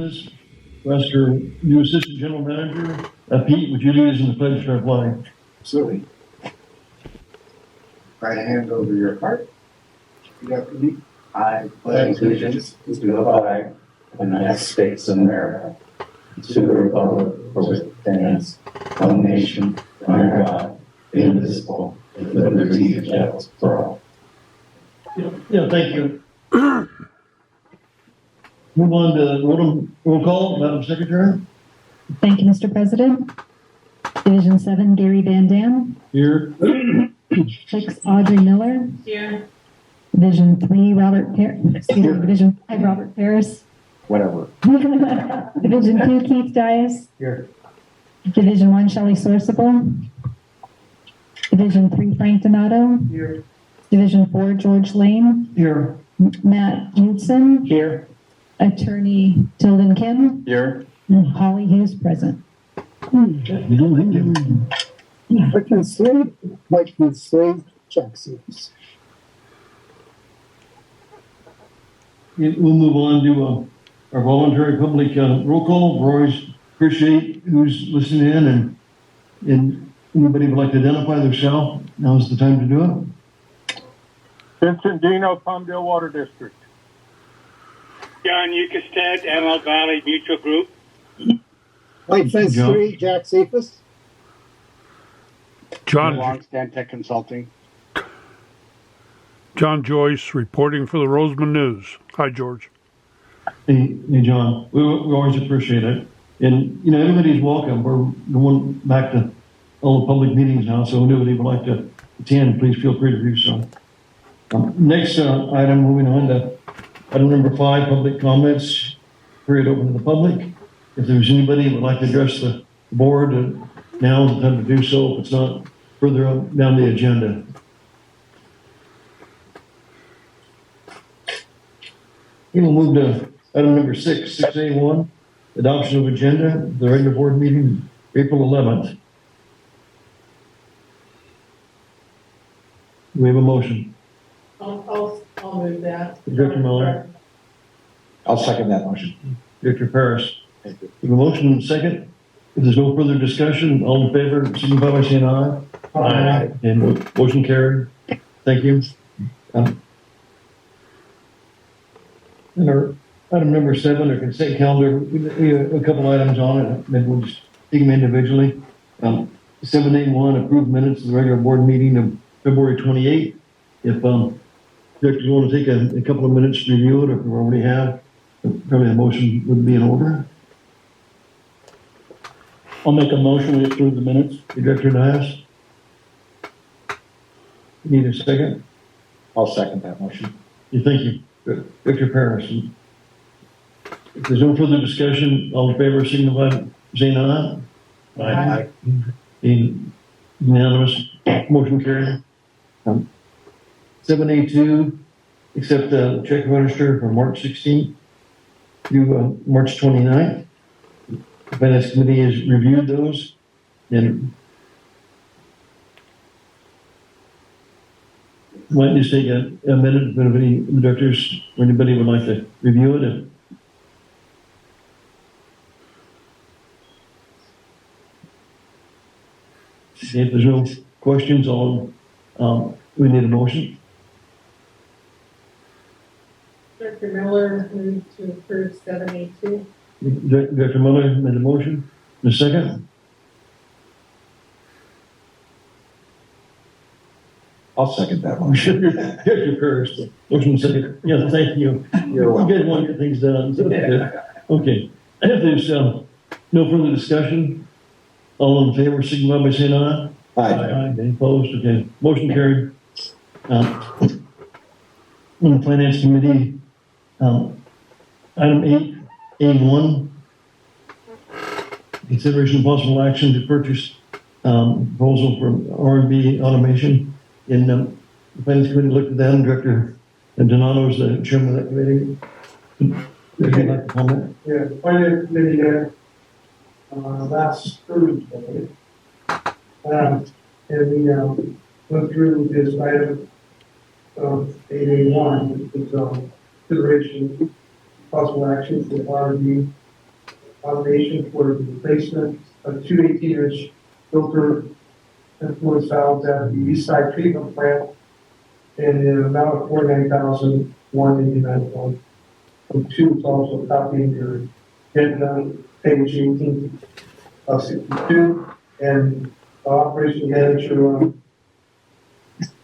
Ask our new Assistant General Manager, Pete, would you lead us in the pledge to our flag? Absolutely. Right hand over your heart. Repeat after me. I pledge allegiance to the flag of the United States of America, to the republic for which it stands, one nation, under God, indivisible, with liberty and justice for all. Yeah, thank you. Move on to roll call, Madam Secretary. Thank you, Mr. President. Division 7, Gary Van Dam. Here. 6, Audrey Miller. Here. Division 3, Division 5, Robert Ferris. Whatever. Division 2, Keith Dias. Here. Division 1, Shelley Sorsable. Division 3, Frank Donato. Here. Division 4, George Lane. Here. Matt Knudsen. Here. Attorney Tilden Kim. Here. And Holly Hughes present. I can say Jackson's. We'll move on to our voluntary public roll call. We always appreciate who's listening in, and anybody would like to identify themselves, now's the time to do it. Vincent Dino, Palmdale Water District. John Eucasted, Antelope Valley Mutual Group. White Fence John. 3, Jack Cephas. John Stantec Consulting. Joyce reporting for the Roseman News. Hi, George. Hey, John, we always appreciate it. And, everybody's welcome. We're going back to all the public meetings now, so if anybody would like to attend, please feel free to do so. Next item, moving on to item number 5, public comments. Period open to the public. If there's anybody who would like to address the board, now is the time to do so. If it's not further down the agenda. We'll move to item number 6, 6A1, adoption of agenda, the regular board meeting, April 11th. Do we have a motion? I'll move that. Director Miller. I'll second that motion. Director Paris. Thank you. We have a motion and a second. If there's no further discussion, all in favor, signify by saying aye. Aye. And motion carried. Thank you. And our item number 7, our consent calendar, we have a couple items on it. Maybe we'll just take them individually. 7A1, approved minutes of the regular board meeting of February 28th. If directors want to take a couple of minutes to review it, if we already have, probably a motion would be in order. I'll make a motion to approve the minutes. Director Dias? Need a second? I'll second that motion. Thank you. Director Paris. If there's no further discussion, all in favor, signify by saying aye. Aye. Being unanimous, motion carried. 7A2, accept the check register for March 16th through March 29th. The Finance Committee has reviewed those and might just take a minute if any directors or anybody would like to review it. If there's no questions on, we need a motion. Director Miller moved to approve 7A2. Director Miller made a motion. A second? I'll second that motion. Director Paris, motion second. Yeah, thank you. You're welcome. You guys want to get things done. So that's good. Okay. If there's no further discussion, all in favor, signify by saying aye. Aye. Any opposed? Okay. Motion carried. On the Finance Committee, item 8A1, consideration of possible action to purchase proposal for R&B automation. In the Finance Committee looked at that, and Director Donato is the chairman of that committee. Would you like to comment? Yeah, the Finance Committee there last Thursday. And we went through this item 8A1, which is consideration possible action for R&D automation for the replacement of two 18-inch filter influence valves at the east side treatment plant in an amount of $49,189. From two is also copying your agenda, page 18 of 62, and the operation manager,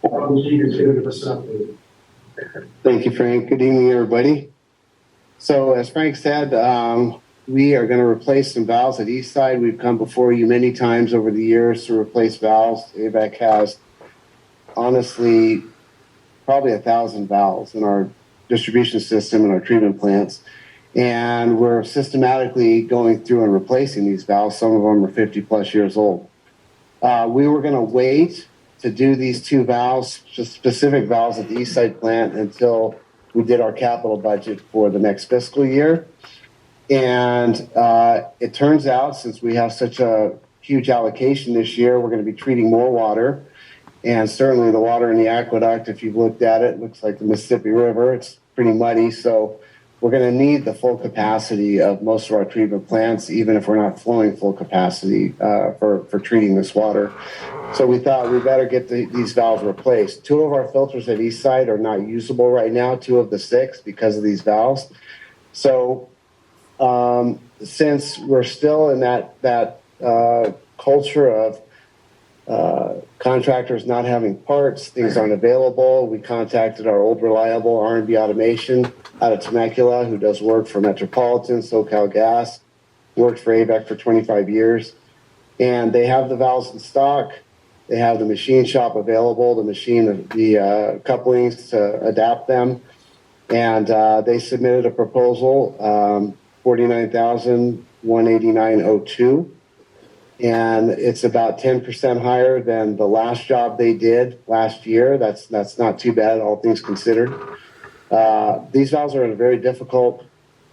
was eager to give us an update. Thank you, Frank. Good evening, everybody. So as Frank said, we are going to replace some valves at East Side. We've come before you many times over the years to replace valves. AVAC has, honestly, probably 1,000 valves in our distribution system and our treatment plants. And we're systematically going through and replacing these valves. Some of them are 50 plus years old. We were going to wait to do these two valves, just specific valves at the East Side plant, until we did our capital budget for the next fiscal year. And it turns out, since we have such a huge allocation this year, we're going to be treating more water. And certainly the water in the aqueduct, if you've looked at it, looks like the Mississippi River. It's pretty muddy. So we're going to need the full capacity of most of our treatment plants, even if we're not flowing full capacity for treating this water. So we thought we better get these valves replaced. 2 of our filters at East Side are not usable right now, 2 of the 6, because of these valves. So since we're still in that culture of contractors not having parts, things aren't available, we contacted our old reliable R&B Automation out of Temecula, who does work for Metropolitan, SoCal Gas, worked for AVAC for 25 years. And they have the valves in stock. They have the machine shop available, the couplings to adapt them. And they submitted a proposal, $49,189.02. And it's about 10% higher than the last job they did last year. That's not too bad, all things considered. These valves are in a very difficult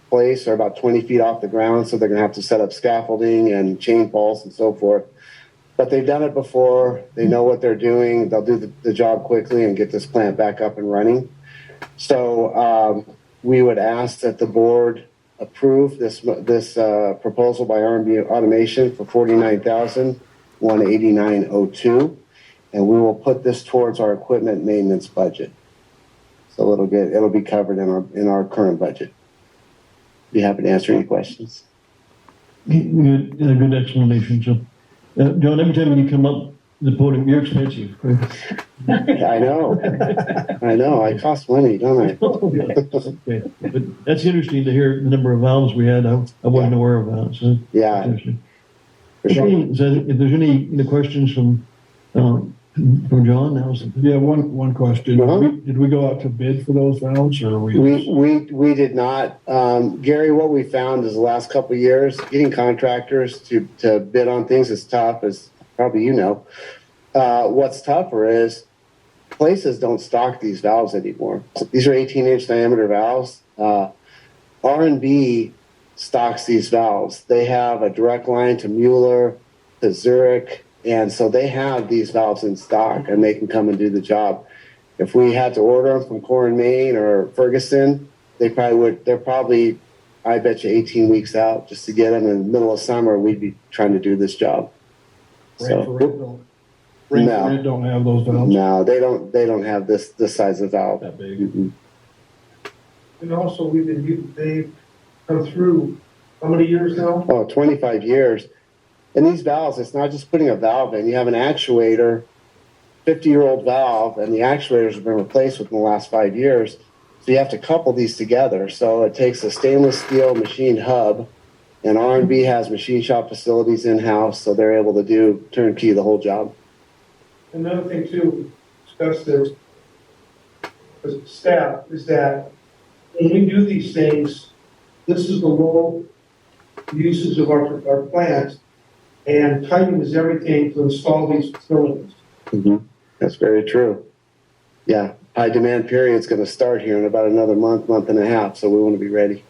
place. They're about 20 feet off the ground, so they're going to have to set up scaffolding and chain poles and so forth. But they've done it before. They know what they're doing. They'll do the job quickly and get this plant back up and running. So we would ask that the board approve this proposal by R&B Automation for $49,189.02, and we will put this towards our equipment maintenance budget. So it'll be covered in our current budget. Be happy to answer any questions. Good explanation. So, John, every time you come up the podium, you're expensive. Right? I know. I cost money, don't I? Okay. But that's interesting to hear the number of valves we had. I wasn't aware of that. So Yeah. interesting. For sure. So if there's any questions from John, now's the Yeah, one question. Uh-huh. Did we go out to bid for those valves, or we did not. Gary, what we found is the last couple of years, getting contractors to bid on things is tough, as probably you know. What's tougher is places don't stock these valves anymore. These are 18-inch diameter valves. R&B stocks these valves. They have a direct line to Mueller, to Zurich, and so they have these valves in stock, and they can come and do the job. If we had to order them from Core and Main or Ferguson, they're probably, I bet you, 18 weeks out just to get them. In the middle of summer, we'd be trying to do this job. Rain don't have those valves? No, they don't have this size of valve. That big. Mm-hmm. And also, they've come through, how many years now? 25 years. And these valves, it's not just putting a valve in. You have an actuator, 50-year-old valve, and the actuators have been replaced within the last 5 years. So you have to couple these together. So it takes a stainless steel machine hub, and R&B has machine shop facilities in-house, so they're able to do turnkey the whole job. Another thing too, discuss this as staff, is that when we do these things, this is the low usage of our plant, and timing is everything to install these facilities. Mm-hmm. That's very true. Yeah, high demand period's going to start here in about another month and a half, so we want to be ready.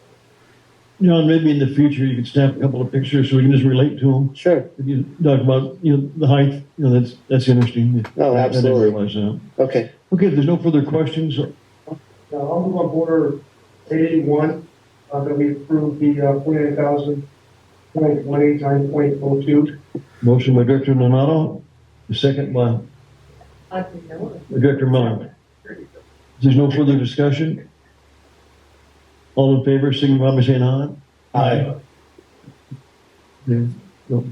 John, maybe in the future you could snap a couple of pictures so we can just relate to them. Sure. If you talk about the height, that's interesting. Oh, absolutely. I didn't realize that. Okay. Okay, if there's no further questions. Now, I'll move on board 81, that we approve the 2020-9.02. Motion by Director Donato, second by Director Miller. If there's no further discussion, all in favor, signify by saying aye. Aye. Yeah, no.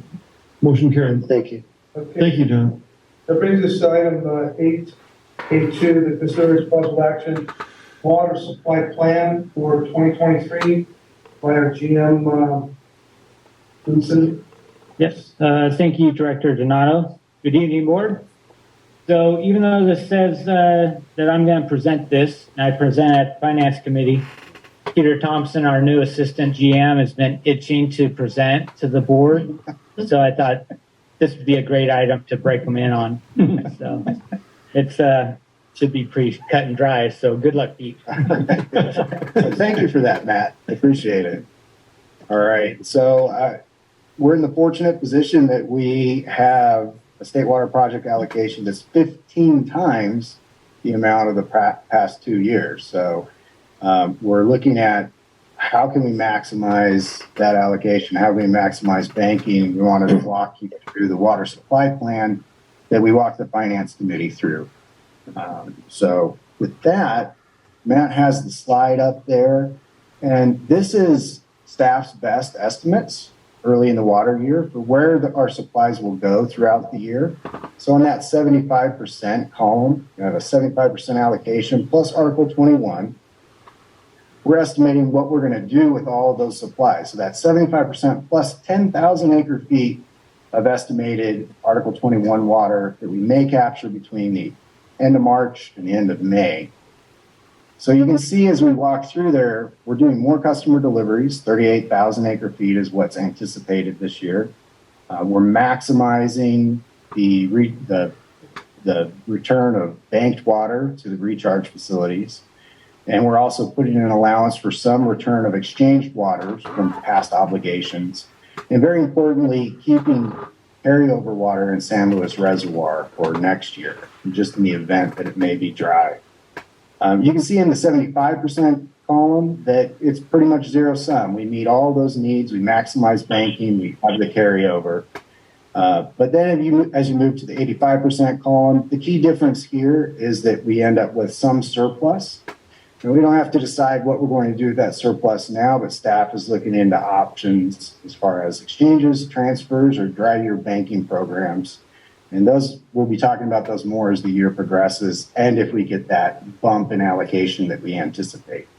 Motion carried. Thank you. Okay. Thank you, John. That brings us to item 8.2, the consider possible action, water supply plan for 2023 by our GM, Vincent. Yes, thank you, Director Donato. Good evening, Board. So even though this says that I'm going to present this, and I present at Finance Committee, Peter Thompson, our new Assistant GM, has been itching to present to the Board. So I thought this would be a great item to break them in on. So it's should be pretty cut and dry. So good luck, Pete. Thank you for that, Matt. I appreciate it. All right. So we're in the fortunate position that we have a state water project allocation that's 15 times the amount of the past 2 years. So we're looking at how can we maximize that allocation? How can we maximize banking? We wanted to walk you through the water supply plan that we walked the Finance Committee through. So with that, Matt has the slide up there, and this is staff's best estimates early in the water year for where our supplies will go throughout the year. So on that 75% column, you have a 75% allocation plus Article 21. We're estimating what we're going to do with all of those supplies. So that's 75% plus 10,000 acre feet of estimated Article 21 water that we may capture between the end of March and the end of May. So you can see as we walk through there, we're doing more customer deliveries. 38,000 acre feet is what's anticipated this year. We're maximizing the return of banked water to the recharge facilities. And we're also putting in an allowance for some return of exchanged waters from past obligations. And very importantly, keeping carryover water in San Luis Reservoir for next year, just in the event that it may be dry. You can see in the 75% column that it's pretty much zero sum. We meet all those needs. We maximize banking. We have the carryover. But then as you move to the 85% column, the key difference here is that we end up with some surplus. And we don't have to decide what we're going to do with that surplus now, but staff is looking into options as far as exchanges, transfers, or dry year banking programs. And those, we'll be talking about those more as the year progresses and if we get that bump in allocation that we anticipate.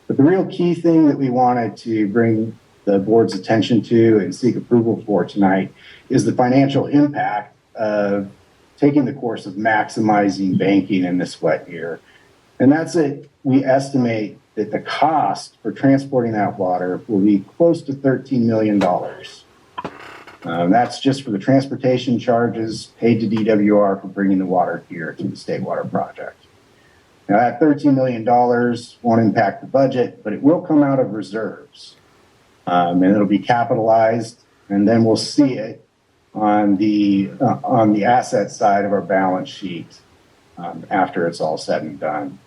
But the real key thing that we wanted to bring the board's attention to and seek approval for tonight is the financial impact of taking the course of maximizing banking in this wet year. And that's it. We estimate that the cost for transporting that water will be close to $13 million. That's just for the transportation charges paid to DWR for bringing the water here to the State Water Project. Now, that $13 million won't impact the budget, but it will come out of reserves. And it'll be capitalized, and then we'll see it on the asset side of our balance sheet after it's all said and done.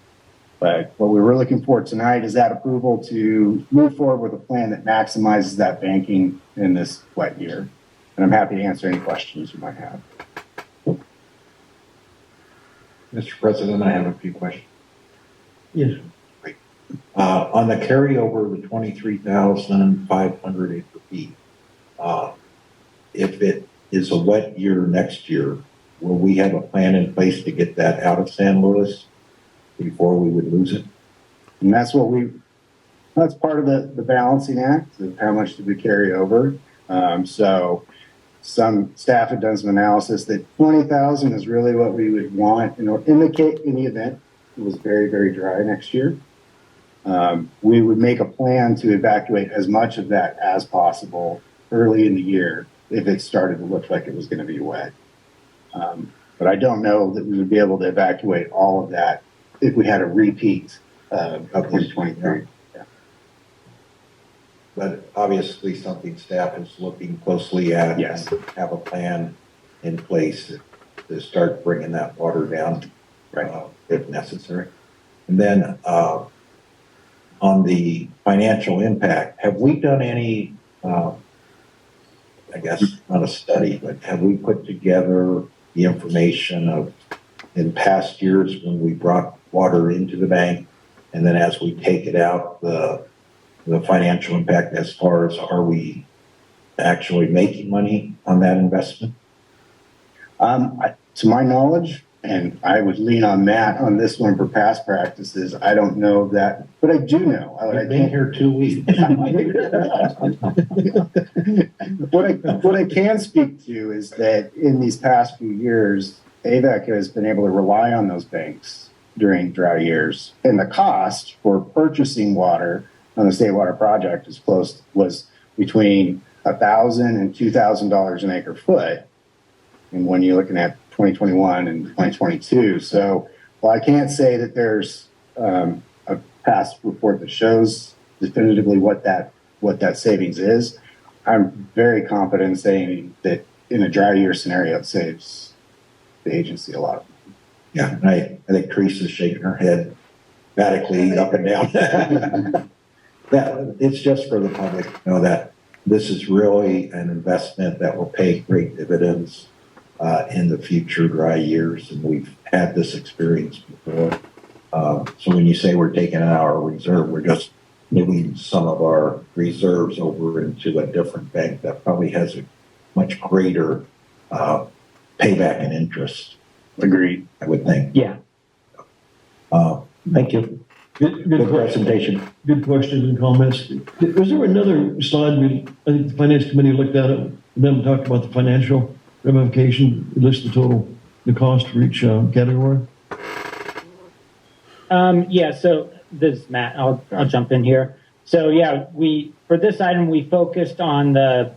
But what we were looking for tonight is that approval to move forward with a plan that maximizes that banking in this wet year. And I'm happy to answer any questions you might have. Mr. President, I have a few questions. Yes. On the carryover, the 23,500 acre feet, if it is a wet year next year, will we have a plan in place to get that out of San Luis before we would lose it? And that's part of the balancing act of how much do we carry over. So some staff had done some analysis that 20,000 is really what we would want in the event it was very, very dry next year. We would make a plan to evacuate as much of that as possible early in the year if it started to look like it was going to be wet. But I don't know that we would be able to evacuate all of that if we had a repeat of 2023. Yeah. But obviously something staff is looking closely at. Yes. And have a plan in place to start bringing that water down, Right. If necessary. And then on the financial impact, have we done any I guess, not a study, but have we put together the information of in past years when we brought water into the bank, and then as we take it out, the financial impact as far as are we actually making money on that investment? To my knowledge, and I would lean on Matt on this one for past practices, I don't know that, but I do know. I've been here 2 weeks. What I can speak to is that in these past few years, AVAC has been able to rely on those banks during dry years. And the cost for purchasing water on the State Water Project was between $1,000 and $2,000 an acre foot. And when you're looking at 2021 and 2022. So while I can't say that there's a past report that shows definitively what that savings is, I'm very confident in saying that in a dry year scenario, it saves the agency a lot. Yeah, and I think Teresa's shaking her head emphatically up and down. That it's just for the public to know that this is really an investment that will pay great dividends in the future dry years, and we've had this experience before. So when you say we're taking out our reserve, we're just moving some of our reserves over into a different bank that probably has a much greater payback and interest. Agreed. I would think. Yeah. Thank you. Good presentation. Good questions and comments. Was there another slide I think the Finance Committee looked at it, and then talked about the financial ramification, list the cost for each category? Yeah, so this is Matt. I'll jump in here. So yeah, for this item, we focused on the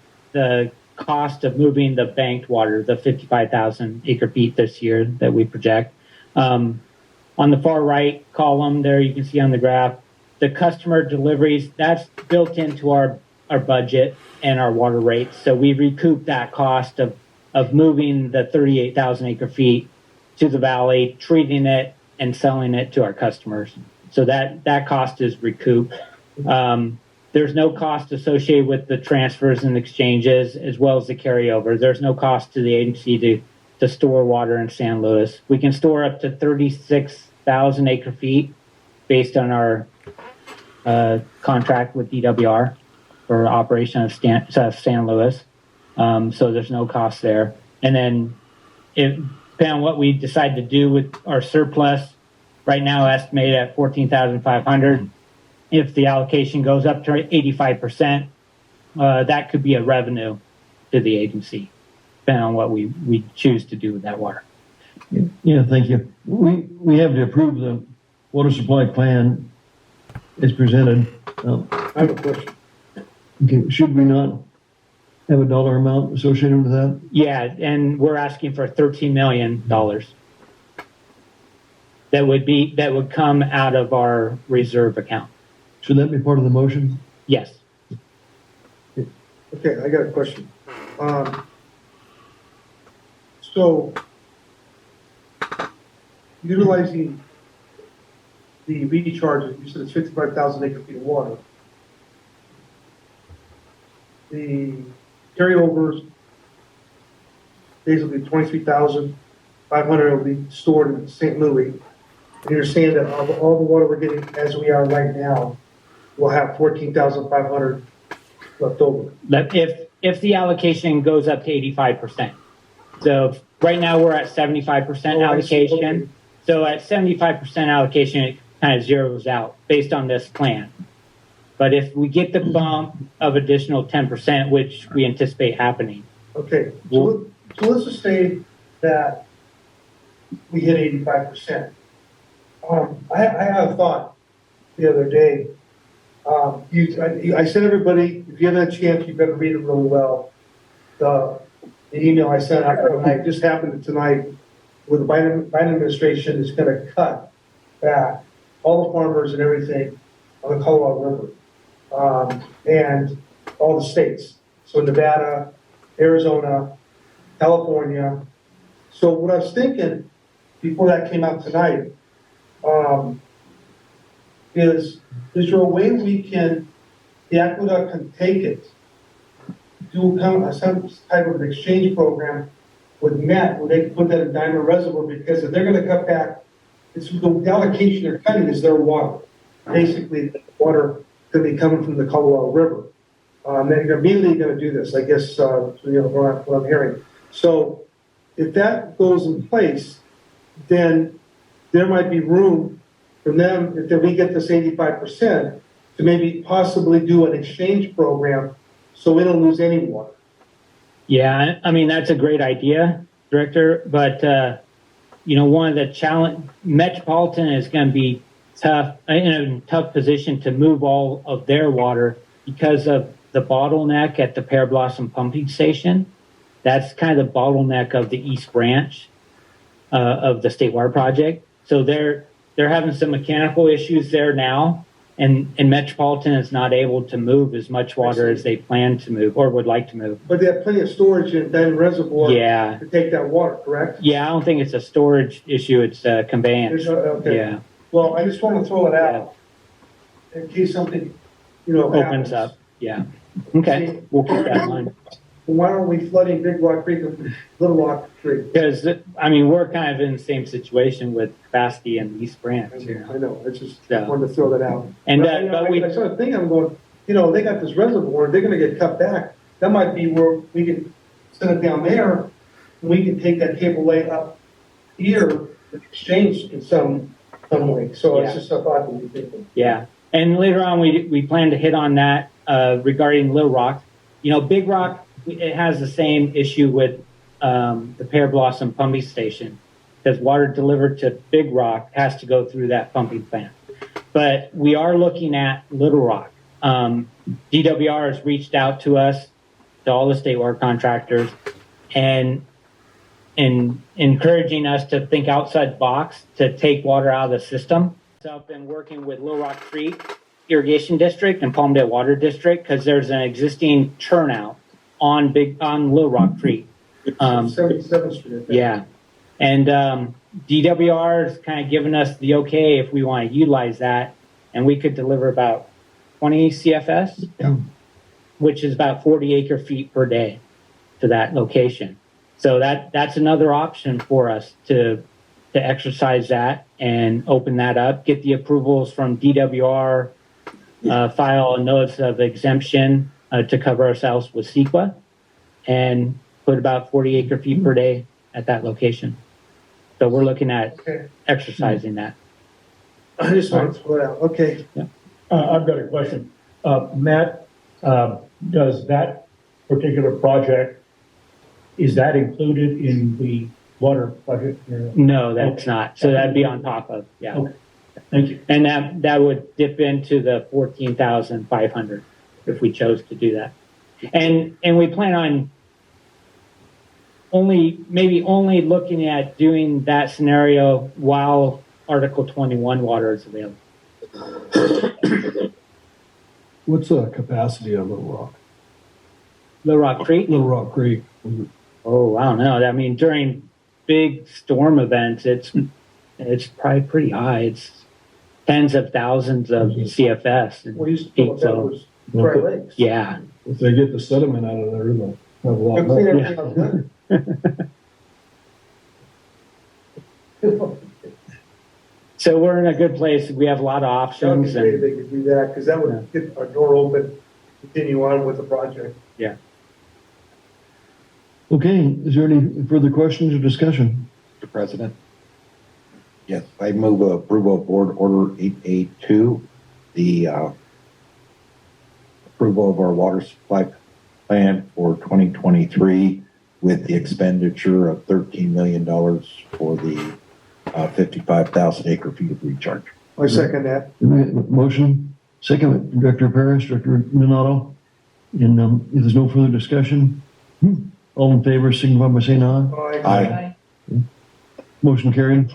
cost of moving the banked water, the 55,000 acre feet this year that we project. On the far right column there, you can see on the graph, the customer deliveries, that's built into our budget and our water rates. So we recoup that cost of moving the 38,000 acre feet to the valley, treating it and selling it to our customers. So that cost is recouped. There's no cost associated with the transfers and exchanges as well as the carryover. There's no cost to the agency to store water in San Luis. We can store up to 36,000 acre feet based on our contract with DWR for operation of San Luis. So there's no cost there. And then depending on what we decide to do with our surplus, right now estimated at 14,500. If the allocation goes up to 85%, that could be a revenue to the agency, depending on what we choose to do with that water. Yeah, thank you. We have to approve the water supply plan as presented. I have a question. Okay, should we not have a dollar amount associated with that? Yeah, and we're asking for $13 million. That would come out of our reserve account. Should that be part of the motion? Yes. Okay, I got a question. So, utilizing the recharges, you said it's 55,000 acre feet of water. The carryovers basically 23,500 will be stored in St. Louis. And you're saying that all the water we're getting as we are right now, we'll have 14,500 left over. If the allocation goes up to 85%. So right now we're at 75% allocation. Okay. So at 75% allocation, it kind of zeroes out based on this plan. But if we get the bump of additional 10%, which we anticipate happening. Okay, so let's just say that we hit 85%. I had a thought the other day. I sent everybody, if you haven't had a chance, you better read it really well. The email I sent out tonight just happened tonight where the Biden administration is going to cut back all the farmers and everything on the Colorado River and all the states. So Nevada, Arizona, California. So what I was thinking before that came out tonight is there a way the aqueduct can take it do some type of an exchange program with Met, where they can put that in Diamond Reservoir, because if they're gonna cut back, it's the allocation they're cutting is their water. Basically, the water gonna be coming from the Colorado River. They're immediately gonna do this, I guess, what I'm hearing. So if that goes in place, then there might be room for them, if we get this 85%, to maybe possibly do an exchange program so we don't lose any water. Yeah, I mean, that's a great idea, Director, but, one of the challenge, Metropolitan is going to be tough, in a tough position to move all of their water because of the bottleneck at the Pear Blossom pumping station. That's kind of the bottleneck of the East Branch of the State Water Project. So they're having some mechanical issues there now, and Metropolitan is not able to move as much water as they plan to move or would like to move. But they have plenty of storage in Diamond Reservoir Yeah. to take that water, correct? Yeah, I don't think it's a storage issue, it's a conveyance. Okay. Yeah, Well, I just want to throw it out in case something, opens happens. up, yeah. Okay, we'll keep that in mind. Why aren't we flooding Big Rock Creek and Little Rock Creek? Because, we're kind of in the same situation with capacity in East Branch. I know, I just Yeah. wanted to throw that out. And, I started thinking, I'm going, they got this reservoir, they're gonna get cut back. That might be where we can send it down there, and we can take that cable lay up here and exchange in some way. So it's Yeah. just a thought that we think. Yeah, and later on, we plan to hit on that regarding Little Rock. Big Rock, it has the same issue with the Pear Blossom pumping station, because water delivered to Big Rock has to go through that pumping plant. But we are looking at Little Rock. DWR has reached out to us, to all the state water contractors, and encouraging us to think outside the box to take water out of the system. So I've been working with Little Rock Creek Irrigation District and Palmdale Water District, because there's an existing turnout on Little Rock Creek. 77th Street. I think. Yeah. And DWR is kind of giving us the okay if we want to utilize that, and we could deliver about 20 CFS, which is about 40 acre feet per day to that location. So that's another option for us to exercise that and open that up, get the approvals from DWR, file a notice of exemption to cover ourselves with CEQA, and put about 40 acre feet per day at that location. So we're looking at exercising that. I just wanted to throw it out. Okay. I've got a question. Matt, does that particular project, is that included in the water budget? No, that's not. So that'd be on top of, yeah. Okay. Thank you. And that would dip into the 14,500 if we chose to do that. And we plan on only looking at doing that scenario while Article 21 water is available. What's the capacity of Little Rock? Little Rock Creek? Little Rock Creek. Oh, I don't know. I mean, during big storm events, it's probably pretty high. It's tens of thousands of CFS. We used to thought that was Dry Lakes. Yeah. If they get the sediment out of there, they'll have a lot They'll clean more. everything up good. So we're in a good place. We have a lot of That would options. be great if they could do that, because that would get our door open, continue on with the project. Okay, is there any further questions or discussion? Mr. President? Yes, I move approval of Board Order 882, the approval of our water supply plan for 2023 with the expenditure of $13 million for the 55,000 acre feet of recharge. I second that. Motion, second, by Director Paris, Director Donato. And if there's no further discussion, all in favor, signify by saying aye. Aye. Motion carried.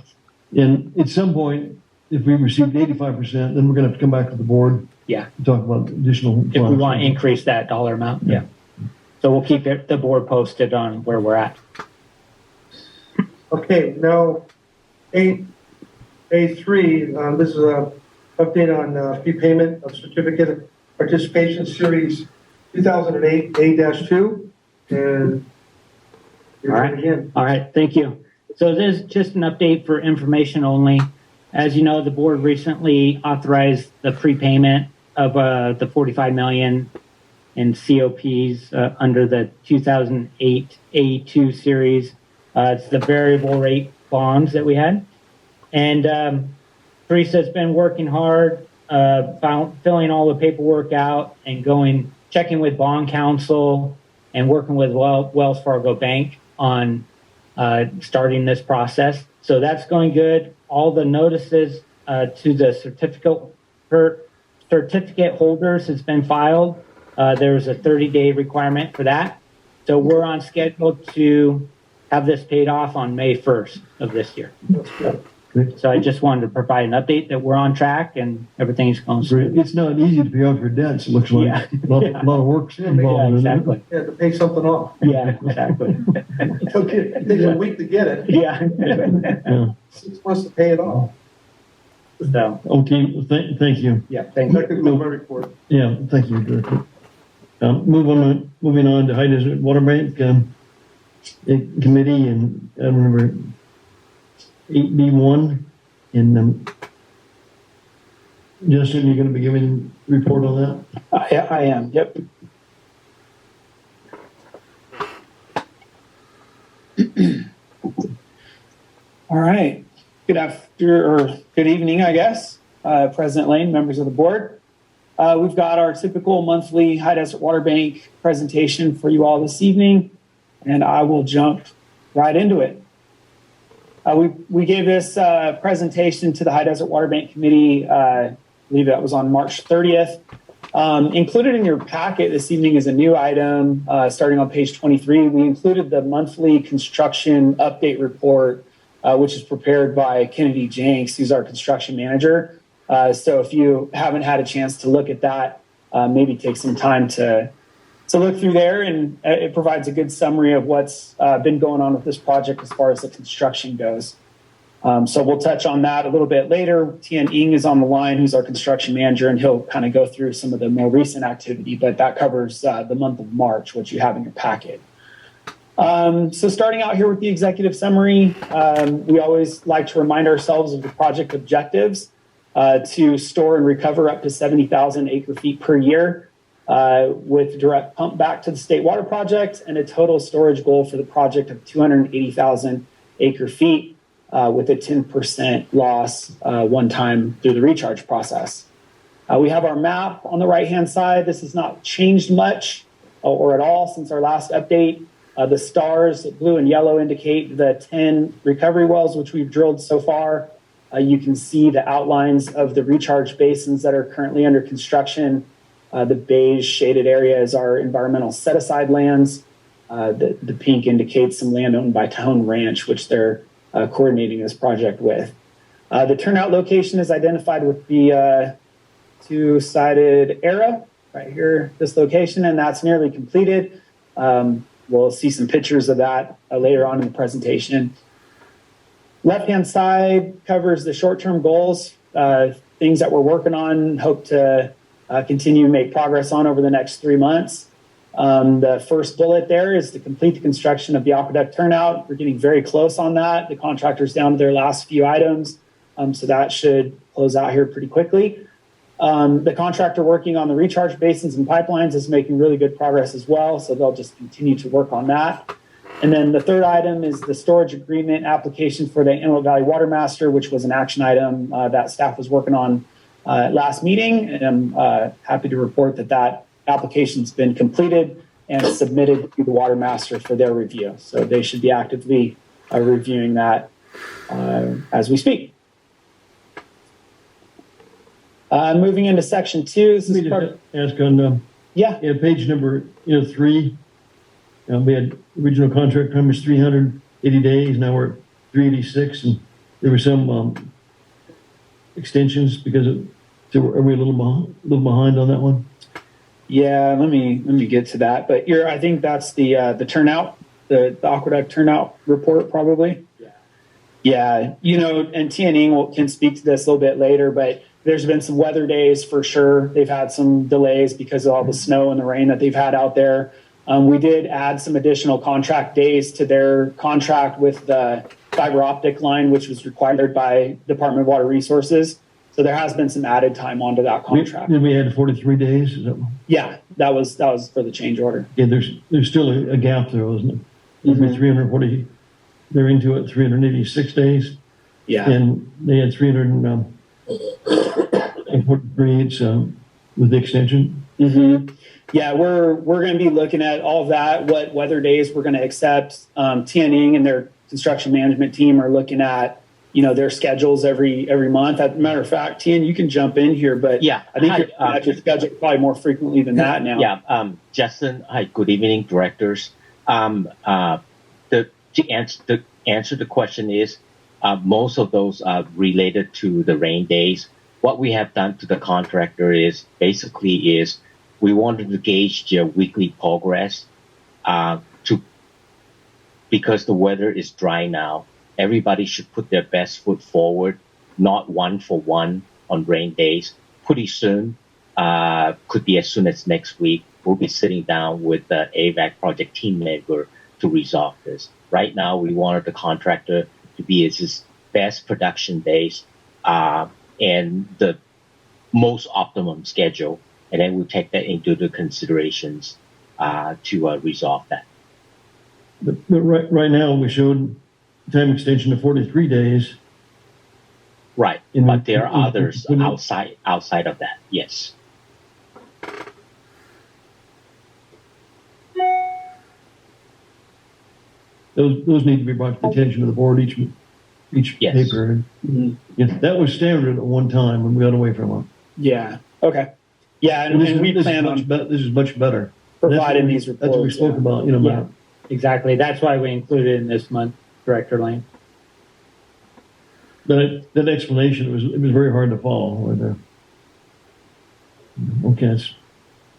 And at some point, if we received 85%, then we're going to have to come back to the board. Yeah. To talk about additional. If we want to increase that dollar amount, yeah. So we'll keep the board posted on where we're at. Okay, now, A3, this is a update on prepayment of certificate of participation series 2008 A-2, and you're All on right. again. All right, thank you. So this is just an update for information only. As you know, the board recently authorized the prepayment of the 45 million in COPs under the 2008 A2 series. It's the variable rate bonds that we had. And Teresa's been working hard, filling all the paperwork out and checking with bond counsel and working with Wells Fargo Bank on starting this process. So that's going good. All the notices to the certificate holders has been filed. There's a 30-day requirement for that. So we're on schedule to have this paid off on May 1st of this year. So I just wanted to provide an update that we're on track and everything's going smooth. It's not easy to pay off your debts, it looks like. Yeah. A lot of work's involved in it. Exactly. You have to pay something off. Yeah, exactly. It takes a week to get it, Yeah. Yeah. 6 months to pay it off. So, Okay, thank you. yeah, thank you. That concludes my report. Yeah, thank you, Director. Moving on to High Desert Water Bank Committee, and I remember 8B1. And Justin, you're going to be giving a report on that? I am, yep. All right. Good evening, I guess, President Lane, members of the board. We've got our typical monthly High Desert Water Bank presentation for you all this evening, and I will jump right into it. We gave this presentation to the High Desert Water Bank Committee, I believe that was on March 30th. Included in your packet this evening is a new item starting on page 23. We included the monthly construction update report, which is prepared by Kennedy Jenks, who's our construction manager. So if you haven't had a chance to look at that, maybe take some time to look through there, and it provides a good summary of what's been going on with this project as far as the construction goes. So we'll touch on that a little bit later. Tian Ing is on the line, who's our construction manager, and he'll kind of go through some of the more recent activity, but that covers the month of March, which you have in your packet. So starting out here with the executive summary, we always like to remind ourselves of the project objectives to store and recover up to 70,000 acre feet per year with direct pump back to the state water project, and a total storage goal for the project of 280,000 acre feet with a 10% loss one time through the recharge process. We have our map on the right-hand side. This has not changed much or at all since our last update. The stars, blue and yellow, indicate the 10 recovery wells which we've drilled so far. You can see the outlines of the recharge basins that are currently under construction. The beige shaded area is our environmental set-aside lands. The pink indicates some land owned by Tahone Ranch, which they're coordinating this project with. The turnout location is identified with the two-sided arrow right here, this location, and that's nearly completed. We'll see some pictures of that later on in the presentation. Left-hand side covers the short-term goals, things that we're working on, hope to continue to make progress on over the next 3 months. The first bullet there is to complete the construction of the aqueduct turnout. We're getting very close on that. The contractor's down to their last few items, so that should close out here pretty quickly. The contractor working on the recharge basins and pipelines is making really good progress as well, so they'll just continue to work on that. And then the third item is the storage agreement application for the Antelope Valley Water Master, which was an action item that staff was working on last meeting. And I'm happy to report that that application's been completed and submitted to the Water Master for their review. So they should be actively reviewing that as we speak. Moving into section 2. This is part of, ask on page number 3. We had original contract time was 380 days. Now we're at 386, and there were some extensions because so are we a little behind on that one? Yeah, let me get to that. But I think that's the turnout, the aqueduct turnout report probably. Yeah, and Tian Ing can speak to this a little bit later, but There's been some weather days for sure. They've had some delays because of all the snow and the rain that they've had out there. We did add some additional contract days to their contract with the fiber optic line, which was required by Department of Water Resources. So there has been some added time onto that contract. Then we had 43 days. Is that, Yeah, that was for the change order. yeah, there's still a gap there, isn't it? Mhm. 340, they're into it 386 days. Yeah. And they had 343 with the extension. Mm-hmm. Yeah, we're going to be looking at all of that, what weather days we're going to accept. Tianning and their construction management team are looking at, their schedules every month. As a matter of fact, Tian, you can jump in here, but yeah, I think you're at your schedule probably more frequently than that now. Yeah, Justin, hi, good evening, directors. To answer the question is, most of those are related to the rain days. What we have done to the contractor is we wanted to gauge their weekly progress because the weather is dry now. Everybody should put their best foot forward, not 1-for-1 on rain days. Pretty soon, could be as soon as next week, we'll be sitting down with the AVAC project team member to resolve this. Right now, we wanted the contractor to be at his best production days and the most optimum schedule, and then we'll take that into the considerations to resolve that. But right now, we showed time extension of 43 days. Right, but there are others outside of that, yes. Those need to be brought to the attention of the board each Yes. paper. Mhm. Yeah, that was standard at one time when we got away from it. Yeah. Okay. Yeah, and we plan on this is much better. providing these reports. That's what we spoke about, Yeah, Matt. exactly. That's why we included it in this month, Director Lane. That explanation, it was very hard to follow. Okay,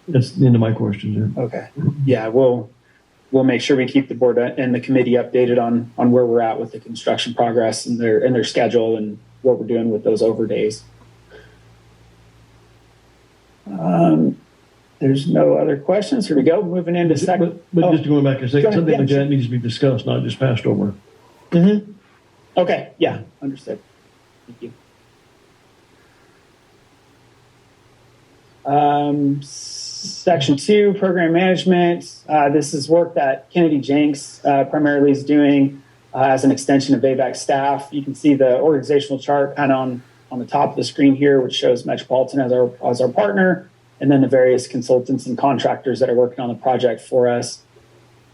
that's the end of my questions there. Okay. Yeah, we'll make sure we keep the board and the committee updated on where we're at with the construction progress and their schedule and what we're doing with those overdays. There's no other questions. Here we go. Moving into second. But just going back a second, Go ahead, something yeah, like sure. that needs to be discussed, not just passed over. Mm-hmm. Okay. Yeah. Understood. Thank you. Section 2, program management. This is work that Kennedy Jenks primarily is doing as an extension of AVAC staff. You can see the organizational chart kind of on the top of the screen here, which shows Metropolitan as our partner, and then the various consultants and contractors that are working on the project for us.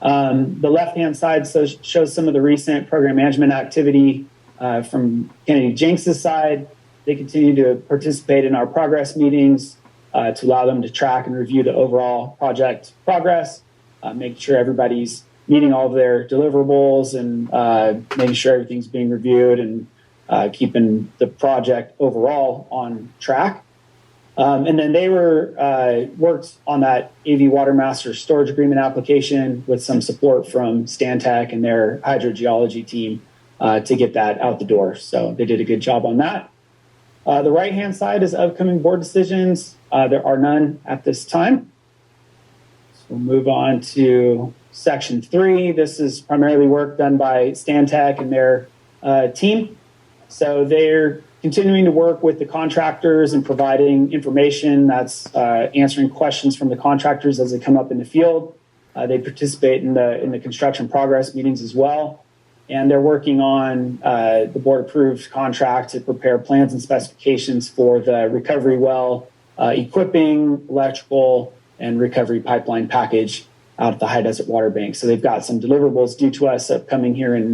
The left-hand side shows some of the recent program management activity from Kennedy Jenks' side. They continue to participate in our progress meetings to allow them to track and review the overall project progress, making sure everybody's meeting all of their deliverables and making sure everything's being reviewed and keeping the project overall on track. And then they worked on that AV Watermaster storage agreement application with some support from Stantec and their hydrogeology team to get that out the door. So they did a good job on that. The right-hand side is upcoming board decisions. There are none at this time. So we'll move on to section 3. This is primarily work done by Stantec and their team. So they're continuing to work with the contractors and providing information that's answering questions from the contractors as they come up in the field. They participate in the construction progress meetings as well. And they're working on the board-approved contract to prepare plans and specifications for the recovery well equipping, electrical, and recovery pipeline package out at the High Desert Water Bank. So they've got some deliverables due to us upcoming here in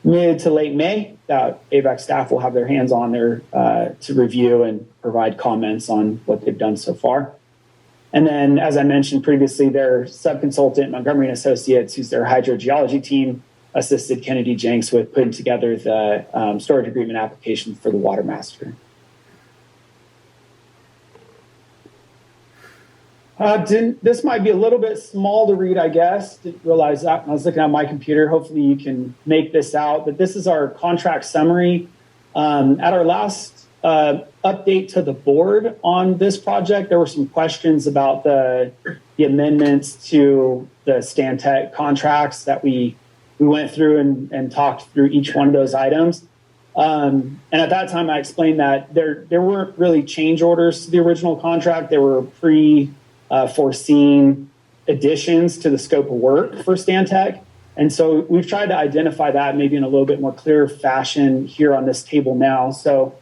mid to late May that AVAC staff will have their hands on there to review and provide comments on what they've done so far. And then, as I mentioned previously, their subconsultant, Montgomery & Associates, who's their hydrogeology team, assisted Kennedy Jenks with putting together the storage agreement application for the Watermaster. This might be a little bit small to read, I guess. Didn't realize that when I was looking at my computer. Hopefully you can make this out. But this is our contract summary. At our last update to the board on this project. There were some questions about the amendments to the Stantec contracts that we went through and talked through each one of those items. And at that time, I explained that there weren't really change orders to the original contract. There were foreseen additions to the scope of work for Stantec. And so we've tried to identify that maybe in a little bit more clear fashion here on this table now. So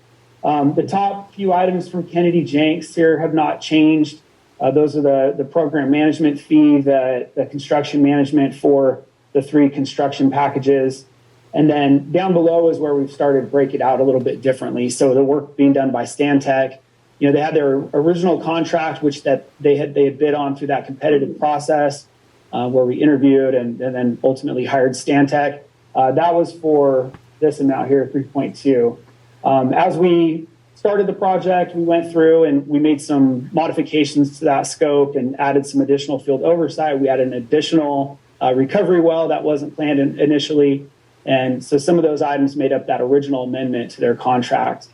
the top few items from Kennedy Jenks here have not changed. Those are the program management fee, the construction management for the 3 construction packages. And then down below is where we've started to break it out a little bit differently. So the work being done by Stantec, you know, they had their original contract, which that they had bid on through that competitive process where we interviewed and then ultimately hired Stantec. That was for this amount here, 3.2. As we started the project, we went through and we made some modifications to that scope and added some additional field oversight. We added an additional recovery well that wasn't planned initially. And so some of those items made up that original amendment to their contract.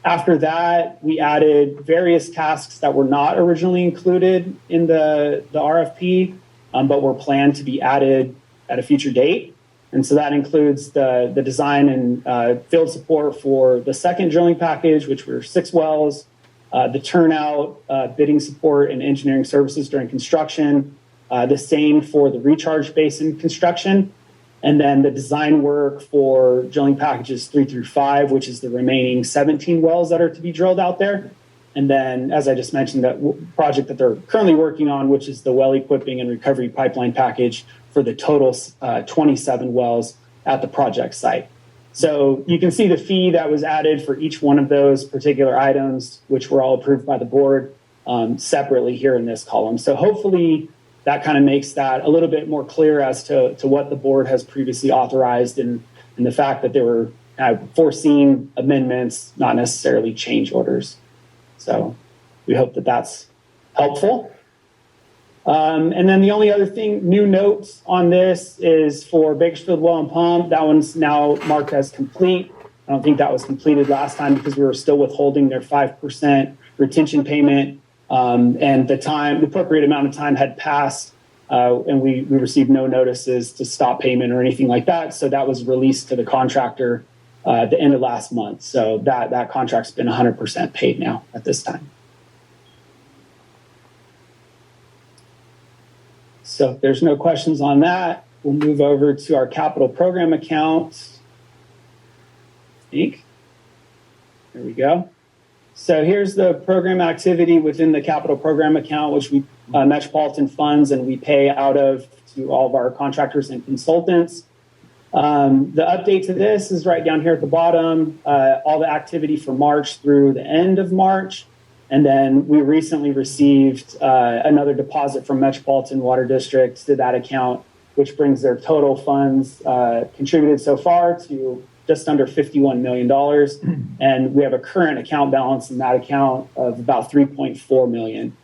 After that, we added various tasks that were not originally included in the RFP, but were planned to be added at a future date. And so that includes the design and field support for the second drilling package, which were 6 wells, the turnout, bidding support and engineering services during construction, the same for the recharge basin construction, and then the design work for drilling packages 3 through 5, which is the remaining 17 wells that are to be drilled out there. And then, as I just mentioned, that project that they're currently working on, which is the well equipping and recovery pipeline package for the total 27 wells at the project site. So you can see the fee that was added for each one of those particular items, which were all approved by the board separately here in this column. So hopefully that kind of makes that a little bit more clear as to what the board has previously authorized and the fact that there were foreseen amendments, not necessarily change orders. So we hope that that's helpful. And then the only other thing, new notes on this is for Bakersfield Well and Pump. That one's now marked as complete. I don't think that was completed last time because we were still withholding their 5% retention payment. And the appropriate amount of time had passed, and we received no notices to stop payment or anything like that. So that was released to the contractor at the end of last month. So that contract's been 100% paid now at this time. So if there's no questions on that, we'll move over to our capital program account. There we go. So here's the program activity within the capital program account, which we Metropolitan funds and we pay out of to all of our contractors and consultants. The update to this is right down here at the bottom, all the activity for March through the end of March. And then we recently received another deposit from Metropolitan Water District to that account, which brings their total funds contributed so far to just under $51 million. And we have a current account balance in that account of about $3.4 million.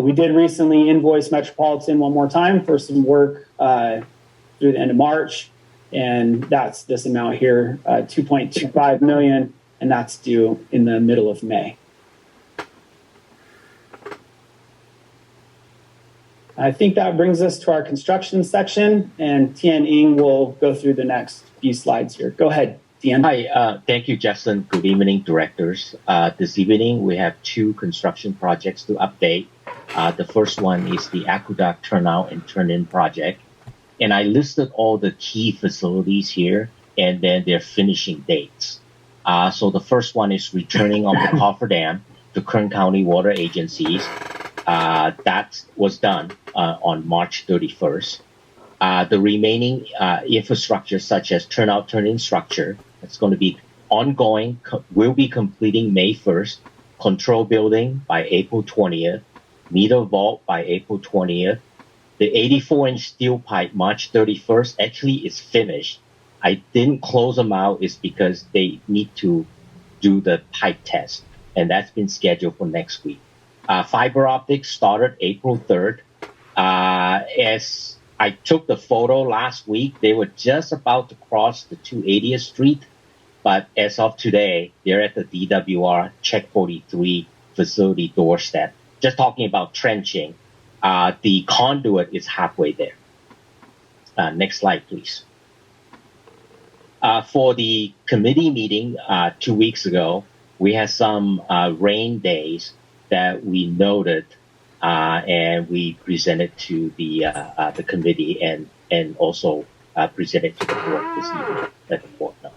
We did recently invoice Metropolitan one more time for some work through the end of March. And that's this amount here, $2.25 million, and that's due in the middle of May. I think that brings us to our construction section, and Tien Ng will go through the next few slides here. Go ahead, Tien. Hi, thank you, Justin. Good evening, directors. This evening, we have 2 construction projects to update. The first one is the Aqueduct Turnout and Turn-In project. And I listed all the key facilities here and then their finishing dates. So the first one is returning of the Coffer Dam to Kern County Water Agencies. That was done on March 31st. The remaining infrastructure, such as turnout, turn-in structure, that's going to be ongoing, will be completing May 1st, control building by April 20th, meter vault by April 20th. The 84-inch steel pipe, March 31st, actually is finished. I didn't close them out is because they need to do the pipe test, and that's been scheduled for next week. Fiber optics started April 3rd. As I took the photo last week, they were just about to cross the 280th Street, but as of today, they're at the DWR Check 43 facility doorstep. Just talking about trenching, the conduit is halfway there. Next slide, please. For the committee meeting 2 weeks ago, we had some rain days that we noted, and we presented to the committee and also presented to the board this evening. Let the board know.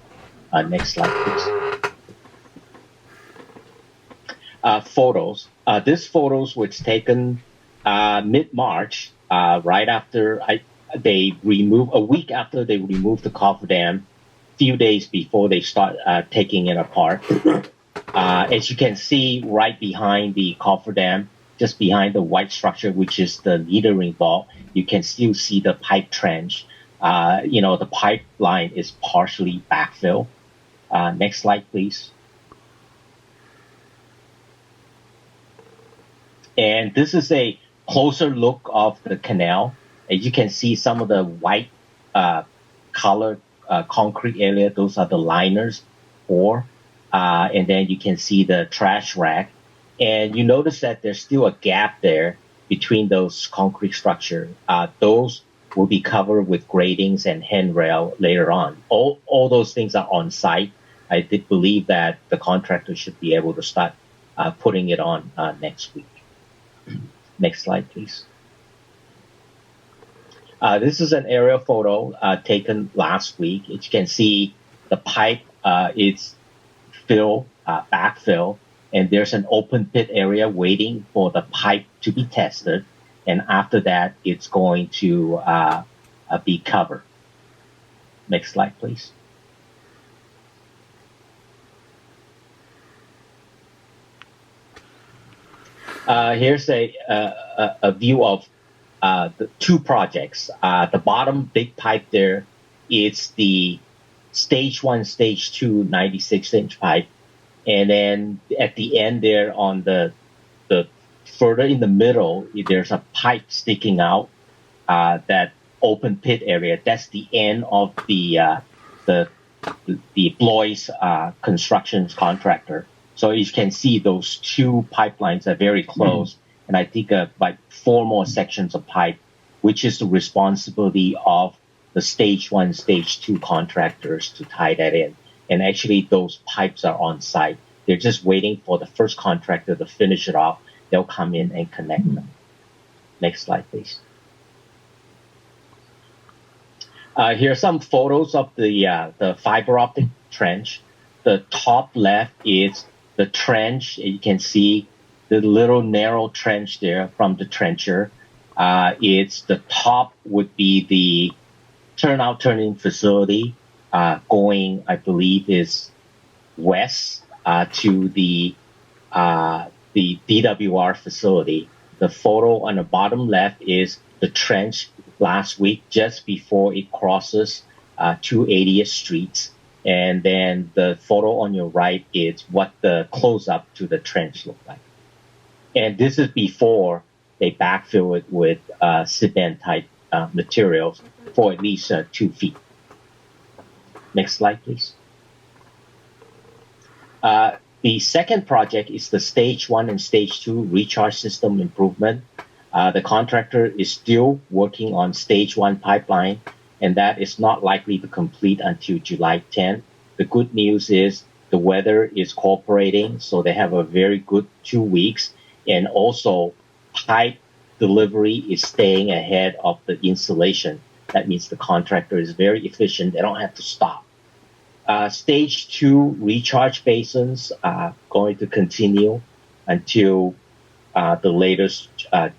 Next slide, please. Photos. This photos was taken mid-March, right after they removed, a week after they removed the cofferdam, few days before they start taking it apart. As you can see right behind the cofferdam, just behind the white structure, which is the metering vault, you can still see the pipe trench. The pipeline is partially backfilled. Next slide, please. And this is a closer look of the canal. As you can see, some of the white colored concrete area, those are the liners and then you can see the trash rack. And you notice that there's still a gap there between those concrete structure. Those will be covered with gratings and handrail later on. All those things are on site. I did believe that the contractor should be able to start putting it on next week. Next slide, please. This is an aerial photo taken last week. As you can see, the pipe is backfill, and there's an open pit area waiting for the pipe to be tested. And after that, it's going to be covered. Next slide, please. Here's a view of the two projects. The bottom big pipe there is the stage 1, stage 2 96-inch pipe. And then at the end there on the further in the middle, there's a pipe sticking out, that open pit area. That's the end of the Blois construction contractor. So you can see those two pipelines are very close. And I think like 4 more sections of pipe, which is the responsibility of the stage 1, stage 2 contractors to tie that in. And actually those pipes are on site. They're just waiting for the first contractor to finish it off. They'll come in and connect them. Next slide, please. Here are some photos of the fiber optic trench. The top left is the trench. You can see the little narrow trench there from the trencher. It's the top would be the turn-in facility going, I believe, is west to the DWR facility. The photo on the bottom left is the trench last week just before it crosses 280th Street. And then the photo on your right is what the close-up to the trench looked like. And this is before they backfill it with cement-type materials for at least 2 feet. Next slide, please. The second project is the stage 1 and stage 2 recharge system improvement. The contractor is still working on stage 1 pipeline, and that is not likely to complete until July 10th. The good news is the weather is cooperating, so they have a very good 2 weeks. And also, pipe delivery is staying ahead of the installation. That means the contractor is very efficient. They don't have to stop. Stage 2 recharge basins are going to continue until the latest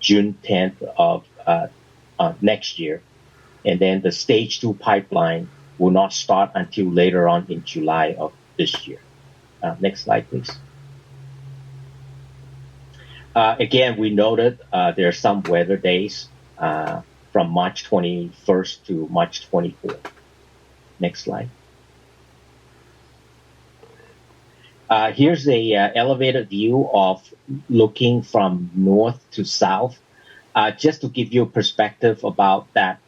June 10th of next year. And then the stage 2 pipeline will not start until later on in July of this year. Next slide, please. Again, we noted there are some weather days from March 21st to March 24th. Next slide. Here's a elevated view of looking from north to south, just to give you a perspective about that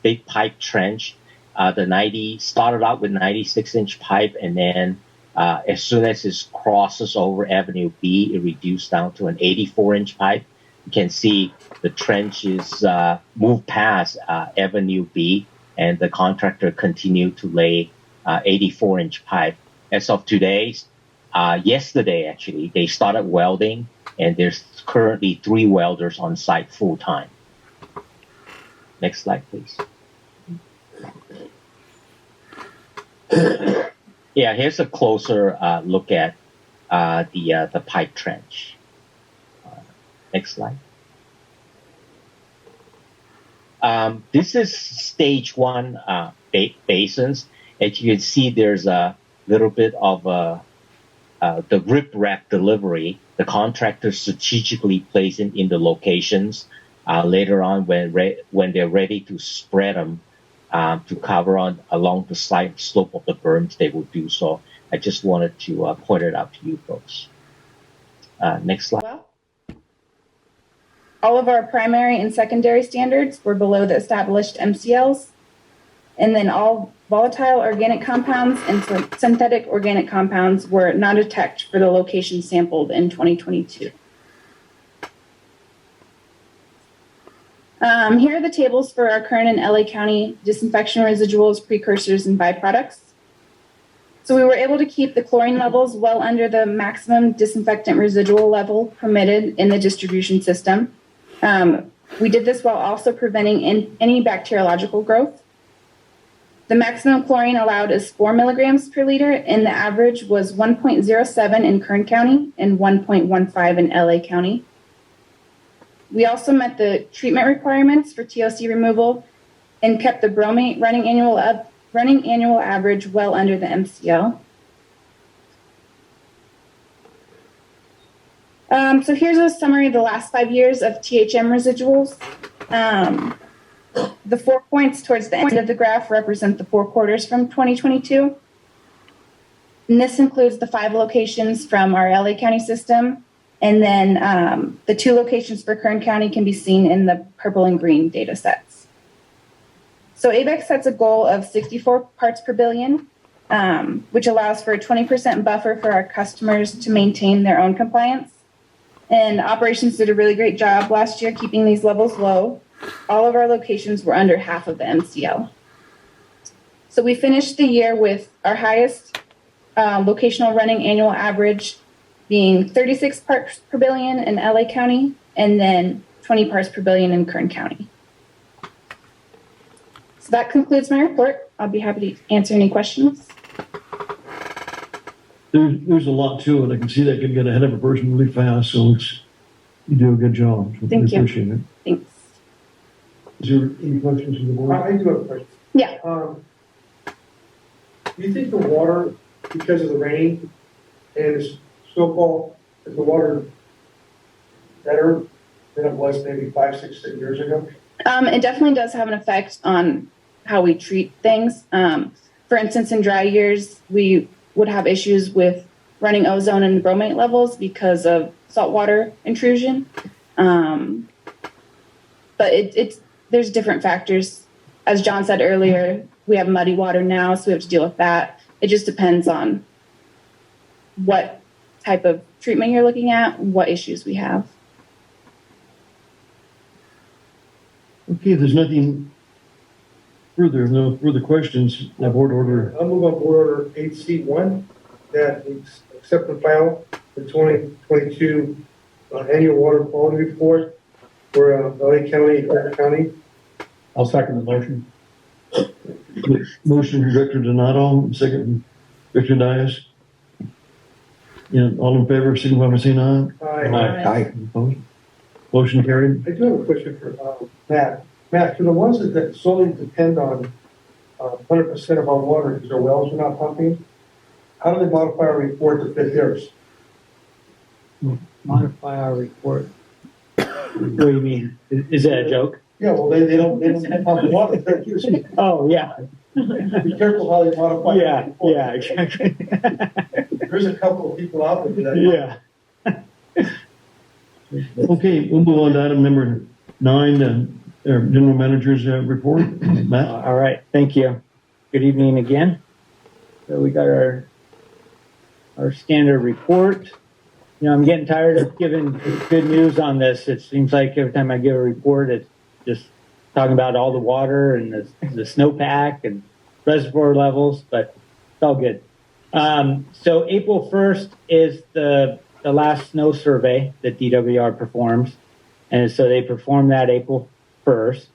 big pipe trench. started out with 96-inch pipe, and then as soon as it crosses over Avenue B, it reduced down to an 84-inch pipe. You can see the trench is moved past Avenue B, and the contractor continued to lay 84-inch pipe. As of today, yesterday actually, they started welding, and there's currently 3 welders on site full time. Next slide, please. Yeah, here's a closer look at the pipe trench. Next slide. This is stage 1 basins. As you can see, there's a little bit of the riprap delivery. The contractor strategically placed it in the locations. Later on, when they're ready to spread them to cover along the side slope of the berms, they will do so. I just wanted to point it out to you folks. Next slide. Well, all of our primary and secondary standards were below the established MCLs, and then all volatile organic compounds and synthetic organic compounds were not detected for the locations sampled in 2022. Here are the tables for our Kern and LA County disinfection residuals, precursors, and byproducts. So we were able to keep the chlorine levels well under the maximum disinfectant residual level permitted in the distribution system. We did this while also preventing any bacteriological growth. The maximum chlorine allowed is 4 milligrams per liter, and the average was 1.07 in Kern County and 1.15 in LA County. We also met the treatment requirements for TOC removal and kept the bromate running annual average well under the MCL. So here's a summary of the last 5 years of THM residuals. The 4 points towards the end of the graph represent the 4 quarters from 2022. And this includes the 5 locations from our LA County system. And then the 2 locations for Kern County can be seen in the purple and green data sets. So ABEX sets a goal of 64 parts per billion, which allows for a 20% buffer for our customers to maintain their own compliance. And operations did a really great job last year keeping these levels low. All of our locations were under half of the MCL. So we finished the year with our highest locational running annual average being 36 parts per billion in LA County, and then 20 parts per billion in Kern County. So that concludes my report. I'll be happy to answer any questions. There's a lot to it. I can see that could get ahead of a person really fast, so you do a good job. So Thank you. Appreciate it. Thanks. Is there any questions from the board? I do have a question. Yeah. Do you think the water, because of the rain and the snowfall, is the water better than it was maybe 5, 6 years ago? It definitely does have an effect on how we treat things. For instance, in dry years, we would have issues with running ozone and bromate levels because of saltwater intrusion. But there's different factors. As John said earlier, we have muddy water now, so we have to deal with that. It just depends on what type of treatment you're looking at, what issues we have. Okay, if there's nothing further, no further questions, the board order. I'll move on board order 8C1 that we accept and file the 2022 annual water quality report for LA County and Kern County. I'll second the motion. Motion from Director Donato, second from Director Dias. Yeah, all in favor, signify by saying aye. Aye. Opposed? Motion carried. I do have a question for Matt. Matt, for the ones that solely depend on 100% of our water because our wells are not pumping, how do they modify our report to fit theirs? Modify our report. What do you mean? Is that a joke? Yeah, well, they don't pump water. Oh, yeah. Be careful how they modify Yeah, the report. yeah, exactly. There's a couple of people out there that. Yeah. Okay, we'll move on to item number 9, General Manager's report. Matt? All right, thank you. Good evening again. So we got our standard report. You know, I'm getting tired of giving good news on this. It seems like every time I give a report, it's just talking about all the water and the snowpack and reservoir levels, but it's all good. So April 1st is the last snow survey that DWR performs. And so they perform that April 1st.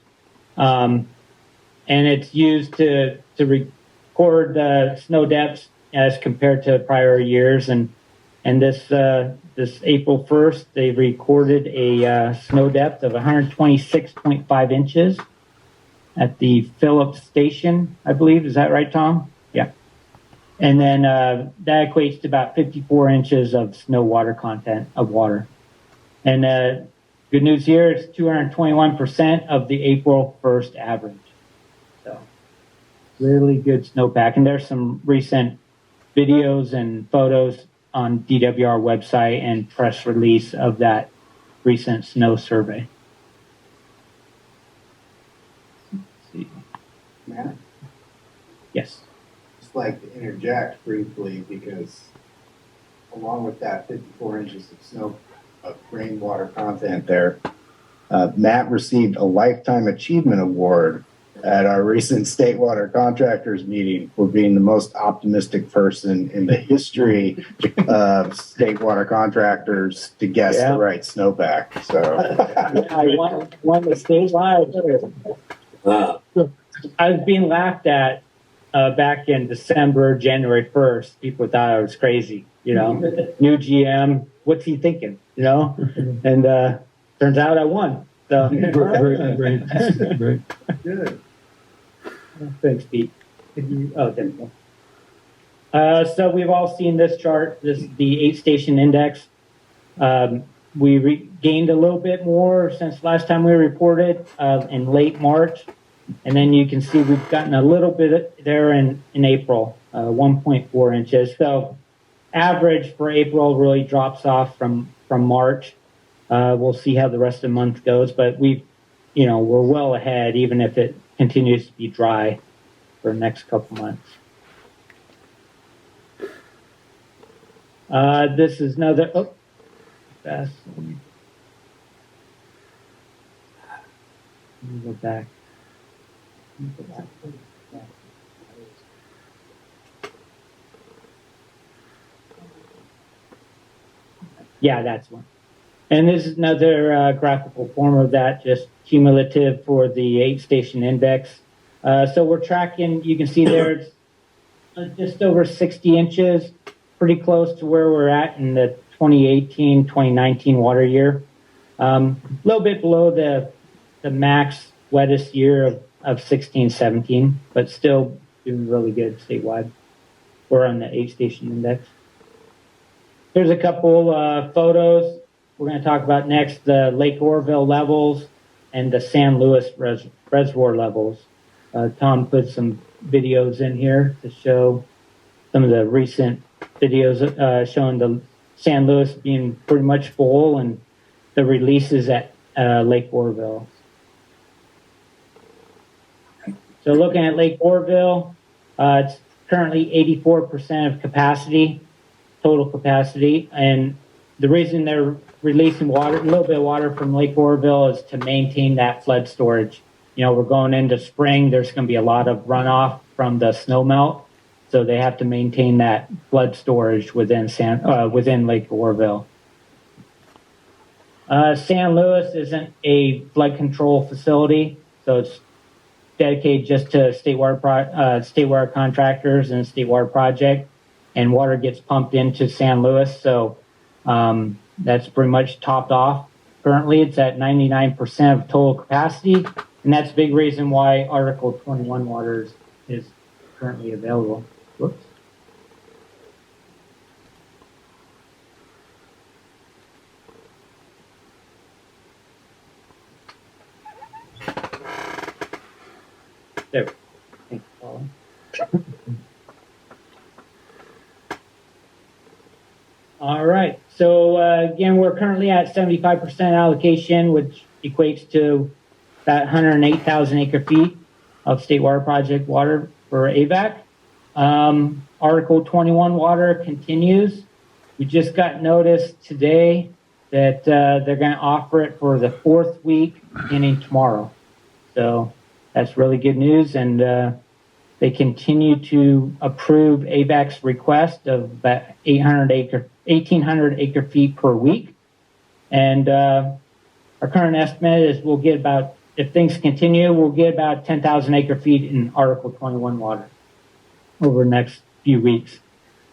And it's used to record the snow depths as compared to prior years. And this April 1st, they recorded a snow depth of 126.5 inches at the Phillips Station, I believe. Is that right, Tom? Yeah. And then that equates to about 54 inches of snow water content of water. And good news here, it's 221% of the April 1st average. So really good snowpack. And there's some recent videos and photos on DWR website and press release of that recent snow survey. Let's see. Matt, Yes. just like to interject briefly because along with that 54 inches of snow, of rainwater content there, Matt received a Lifetime Achievement Award at our recent State Water Contractors meeting for being the most optimistic person in the history of state water contractors to guess the right snowpack. So I won the statewide. I was being laughed at back in December, January 1st. People thought I was crazy, you know, new GM. What's he thinking, you know? And turns out I won. So Great. good. Thanks, Pete. There you go. So we've all seen this chart. This is the 8-station index. We gained a little bit more since last time we reported in late March. And then you can see we've gotten a little bit there in April, 1.4 inches. So average for April really drops off from March. We'll see how the rest of the month goes, but we're well ahead, even if it continues to be dry for the next couple months. This is another, fast. Let me go back. Yeah, that's one. And this is another graphical form of that, just cumulative for the 8-station index. So we're tracking, you can see there, it's just over 60 inches, pretty close to where we're at in the 2018, 2019 water year. A little bit below the max wettest year of 16, 17, but still doing really good statewide. We're on the 8-station index. Here's a couple photos. We're going to talk about next the Lake Oroville levels and the San Luis reservoir levels. Tom put some videos in here to show some of the recent videos showing the San Luis being pretty much full and the releases at Lake Oroville. So looking at Lake Oroville, it's currently 84% of capacity, total capacity, and the reason they're releasing water, a little bit of water from Lake Oroville, is to maintain that flood storage. You know, we're going into spring. There's going to be a lot of runoff from the snow melt, so they have to maintain that flood storage within Lake Oroville. San Luis isn't a flood control facility, so it's dedicated just to state water contractors and state water project, and water gets pumped into San Luis. So that's pretty much topped off. Currently, it's at 99% of total capacity, and that's a big reason why Article 21 water is currently available. Whoops. There. Thanks, Paula. All right. So again, we're currently at 75% allocation, which equates to about 108,000 acre feet of state water project water for AVAC. Article 21 water continues. We just got notice today that they're going to offer it for the 4th week beginning tomorrow. So that's really good news. And they continue to approve AVAC's request of about 1,800 acre feet per week. And our current estimate is we'll get about, if things continue, we'll get about 10,000 acre feet in Article 21 water over the next few weeks.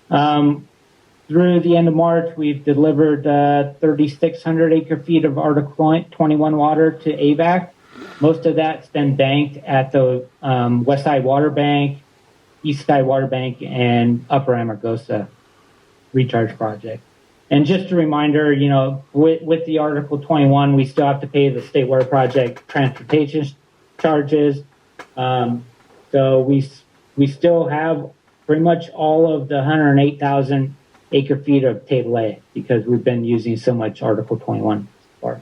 Through the end of March, we've delivered 3,600 acre feet of Article 21 water to AVAC. Most of that's been banked at the West Side Water Bank, East Side Water Bank, and Upper Amargosa recharge project. And just a reminder, you know, with the Article 21, we still have to pay the State Water Project transportation charges. So we still have pretty much all of the 108,000 acre feet of Table A because we've been using so much Article 21 so far.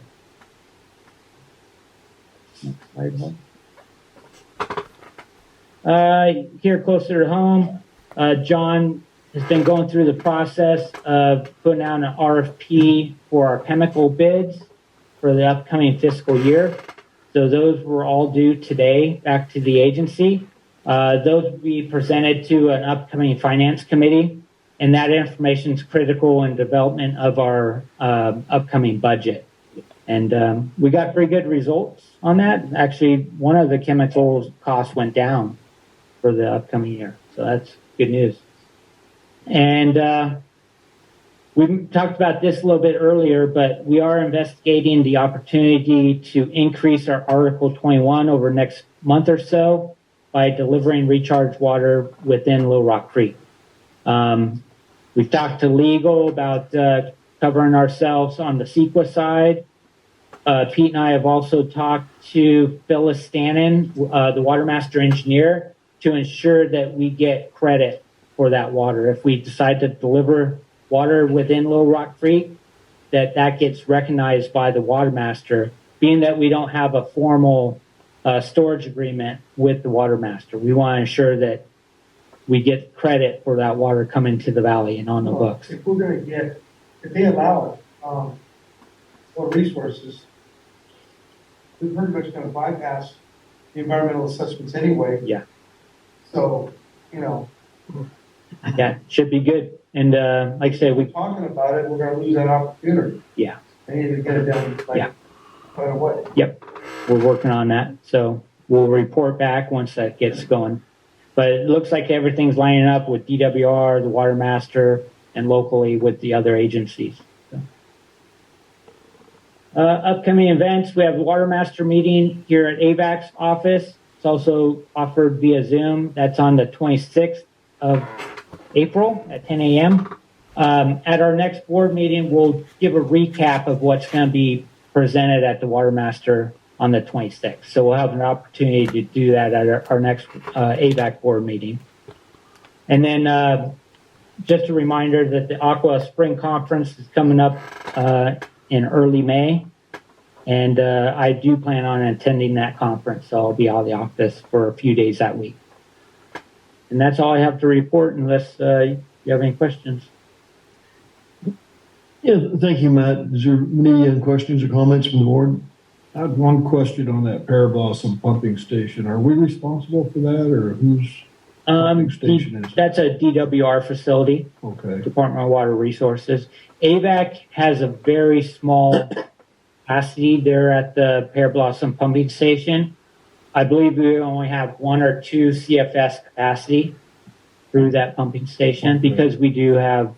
Next slide. Here closer to home, John has been going through the process of putting out an RFP for our chemical bids for the upcoming fiscal year. So those were all due today back to the agency. Those will be presented to an upcoming finance committee, and that information is critical in development of our upcoming budget. And we got pretty good results on that. Actually, one of the chemicals costs went down for the upcoming year. So that's good news. And we talked about this a little bit earlier, but we are investigating the opportunity to increase our Article 21 over the next month or so by delivering recharge water within Little Rock Creek. We've talked to legal about covering ourselves on the CEQA side. Pete and I have also talked to Phyllis Stannon, the water master engineer, to ensure that we get credit for that water. If we decide to deliver water within Little Rock Creek, that gets recognized by the water master, being that we don't have a formal storage agreement with the water master. We want to ensure that we get credit for that water coming to the valley and on the books. If we're going to get, if they allow it, for resources, we're pretty much going to bypass the environmental assessments anyway. Yeah. So, you know. Yeah, should be good. And like I said, we're talking about it, we're going to lose that opportunity. Yeah. They need to get it done right away. Yep, we're working on that. So we'll report back once that gets going. But it looks like everything's lining up with DWR, the water master, and locally with the other agencies. So. Upcoming events, we have the water master meeting here at AVAC's office. It's also offered via Zoom. That's on the 26th of April at 10 a.m. At our next board meeting, we'll give a recap of what's going to be presented at the water master on the 26th. So we'll have an opportunity to do that at our next AVAC board meeting. And then just a reminder that the Aqua Spring Conference is coming up in early May. And I do plan on attending that conference. So I'll be out of the office for a few days that week. And that's all I have to report unless you have any questions. Yeah, thank you, Matt. Is there any questions or comments from the board? I had one question on that Pear Blossom pumping station. Are we responsible for that, or whose pumping station is it? That's a DWR facility. Okay. Department of Water Resources. AVAC has a very small capacity there at the Pear Blossom pumping station. I believe we only have 1 or 2 CFS capacity through that pumping station because we do have,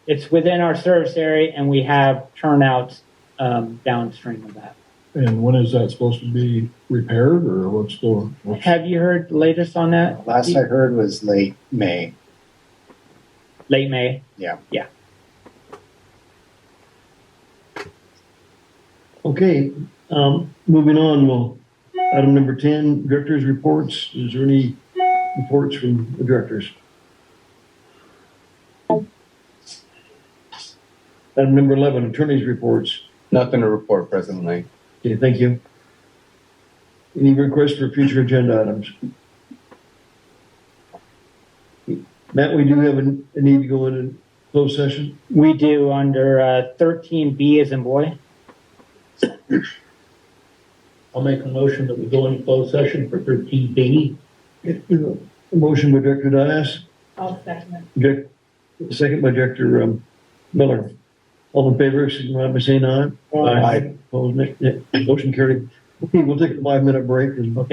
it's within our service area and we have turnouts downstream of that. And when is that supposed to be repaired, or what's going on? Have you heard the latest on that? Last I heard was late May. Late May? Yeah. Yeah. Okay, moving on, well, item number 10, directors' reports. Is there any reports from the directors? Item number 11, attorneys' reports. Nothing to report, President Lane. Okay, thank you. Any requests for future agenda items? Matt, we do have a need to go into closed session. We do under 13B as in boy. I'll make a motion that we go into closed session for 13B. A motion by Director Dias, I'll second it. second by Director Miller. All in favor, signify by saying aye. Aye. Opposed, nay. Motion carried. Okay, we'll take a 5-minute break and we'll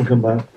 come back.